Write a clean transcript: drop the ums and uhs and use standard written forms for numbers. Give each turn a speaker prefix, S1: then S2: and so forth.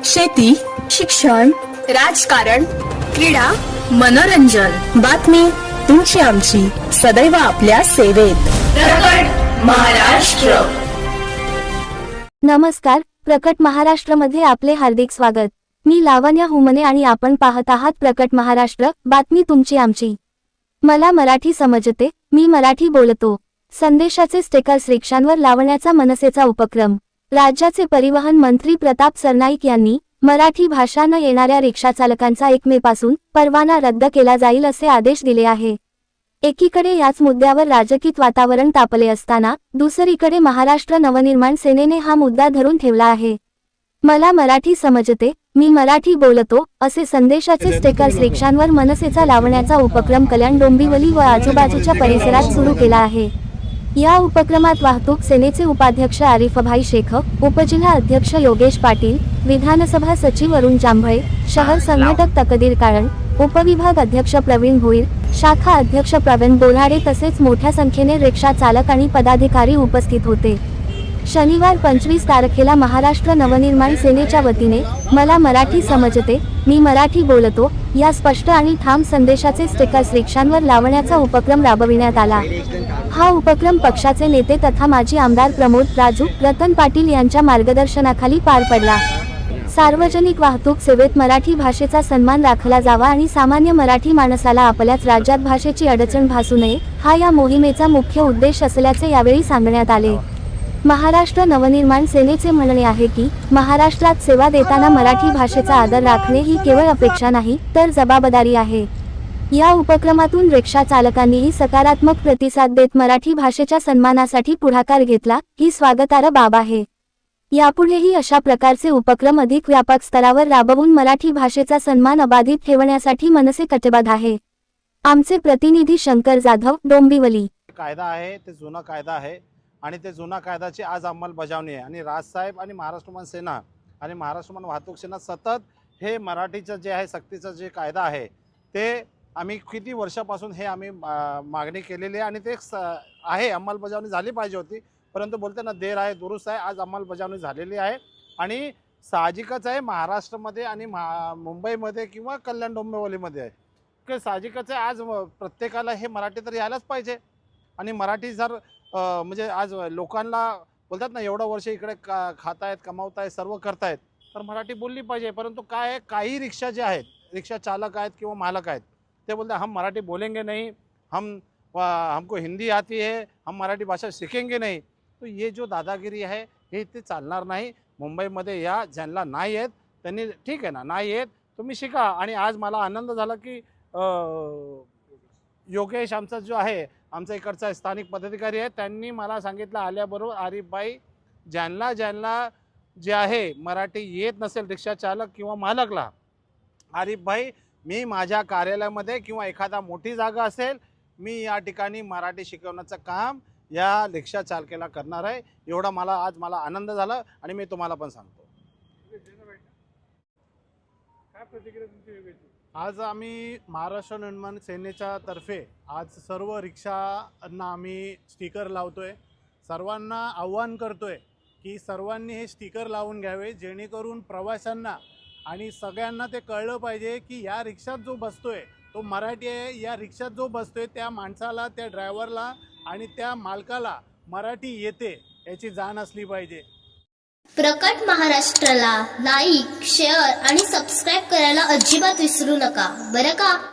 S1: शेती, शिक्षण, राजकारण, क्रीडा, मनोरंजन, बातमी तुमची आमची सदैव आपल्या सेवेत. प्रकट महाराष्ट्र.
S2: नमस्कार, प्रकट महाराष्ट्रमध्ये आपले हार्दिक स्वागत. मी लावण्या हुमने आणि आपण पाहत आहात प्रकट महाराष्ट्र, बातमी तुमची आमची. मला मराठी समजते, मी मराठी बोलतो. संदेशाचे स्टिकर्स रिक्षांवर लावण्याचा मनसेचा उपक्रम. राज्याचे परिवहन मंत्री प्रताप सरनाईक यांनी मराठी भाषा न येणाऱ्या रिक्षाचालकांचा 1 मे पासून परवाना रद्द केला जाईल असे आदेश दिले आहे. एकीकडे याच मुद्द्यावर राजकीय वातावरण तापले असताना दुसरीकडे महाराष्ट्र नवनिर्माण सेनेने हा मुद्दा धरून ठेवला आहे. मला मराठी समजते, मी मराठी बोलतो असे संदेशाचे स्टिकर्स रिक्षांवर मनसेचा लावण्याचा उपक्रम कल्याण डोंबिवली व आजूबाजूच्या परिसरात सुरू केला आहे. या उपक्रमात वाहतूक सेनेचे उपाध्यक्ष आरिफभाई शेख, उपजिल्हा अध्यक्ष योगेश पाटील, विधानसभा सचिव अरुण जांभळे, शहर संघटक तकदीर काळण, उपविभाग अध्यक्ष प्रवीण भोईर, शाखा अध्यक्ष प्रवीण बोल्हाडे तसेच मोठ्या संख्येने रिक्षा चालक आणि पदाधिकारी उपस्थित होते. शनिवार 25 तारखेला महाराष्ट्र नवनिर्माण सेनेच्या वतीने मला मराठी समजते, मी मराठी बोलतो या स्पष्ट आणि ठाम संदेशाचे स्टिकर्स रिक्षांवर लावण्याचा उपक्रम राबविण्यात आला. हा उपक्रम पक्षाचे नेते तथा माजी आमदार प्रमोद राजू रतन पाटील यांच्या मार्गदर्शनाखाली पार पडला. सार्वजनिक वाहतूक सेवेत मराठी भाषेचा सन्मान राखला जावा आणि सामान्य मराठी माणसाला आपल्याच राज्यात भाषेची अडचण भासू नये, हा या मोहिमेचा मुख्य उद्देश असल्याचे यावेळी सांगण्यात आले. महाराष्ट्र नवनिर्माण सेनेचे म्हणणे आहे की महाराष्ट्रात सेवा देताना मराठी भाषेचा आदर राखणे ही केवळ अपेक्षा नाही, तर जबाबदारी आहे. या उपक्रमातून रिक्षा चालकांनीही सकारात्मक प्रतिसाद देत मराठी भाषेच्या सन्मानासाठी पुढाकार घेतला, ही स्वागतार्ह बाब आहे. यापुढेही अशा प्रकारचे उपक्रम अधिक व्यापक स्तरावर राबवून मराठी भाषेचा सन्मान अबाधित ठेवण्यासाठी मनसे कटिबद्ध आहे. आमचे प्रतिनिधी शंकर जाधव, डोंबिवली.
S3: कायदा आहे ते जुना कायदा आहे आणि ते जुना कायद्याची आज अंमलबजावणी आहे आणि राजसाहेब आणि महाराष्ट्र सेना आणि महाराष्ट्र वाहतूक सेना सतत हे मराठीचं जे आहे सक्तीचं जे कायदा आहे ते आम्ही किती वर्षापासून हे आम्ही मागणी केलेली आहे आणि ते आहे अंमलबजावणी झाली पाहिजे होती, परंतु बोलते ना देर आहे दुरुस्त आहे. आज अंमलबजावणी झालेली आहे आणि साहजिकच आहे महाराष्ट्रामध्ये आणि मुंबईमध्ये किंवा कल्याण डोंबिवलीमध्ये आहे की साहजिकच आहे आज प्रत्येकाला हे मराठी तर यायलाच पाहिजे. आणि मराठी जर म्हणजे आज लोकांना बोलतात ना एवढं वर्ष इकडे खातायत कमावतायत सर्व करतायत तर मराठी बोलली पाहिजे. परंतु काय आहे, काही रिक्षा जे आहेत रिक्षा चालक आहेत किंवा मालक आहेत ते बोलते हम मराठी बोलेंगे नहीं, हमको हिंदी आती है, हम मराठी भाषा सीखेंगे नहीं. तो ये जो दादागिरी आहे हे ते चालणार नाही. मुंबईमध्ये या ज्यांना नाही येत त्यांनी ठीक आहे ना, नाही येत तुम्ही शिका. आणि आज मला आनंद झाला की योगेश आमचा जो आहे आमचा इकडचा स्थानिक पदाधिकारी आहे त्यांनी मला सांगितलं आल्याबरोबर आरिफभाई ज्यांना जे आहे मराठी येत नसेल रिक्षा चालक किंवा मालकला, आरिफभाई मी माझ्या कार्यालयामध्ये किंवा एखादा मोठी जागा असेल मी या ठिकाणी मराठी शिकवण्याचं काम या रिक्षा चालकाला करणार आहे. एवढा आज मला आनंद झाला आणि मी तुम्हाला पण सांगतो. काय प्रतिक्रिया तुमची? आज आम्ही महाराष्ट्र नवनिर्माण सेनेच्या तर्फे आज सर्व रिक्षांना आम्ही स्टिकर लावतोय. सर्वांना आव्हान करतोय की सर्वांनी हे स्टिकर लावून घ्यावे जेणेकरून प्रवाशांना आणि सगळ्यांना ते कळलं पाहिजे की या रिक्षात जो बसतोय तो मराठी आहे. या रिक्षात जो बसतोय त्या माणसाला, त्या ड्रायव्हरला आणि त्या मालकाला मराठी येते याची जाण असली पाहिजे.
S4: प्रकट महाराष्ट्राला लाईक, शेअर आणि सबस्क्राईब करायला अजिबात विसरू नका बरं का.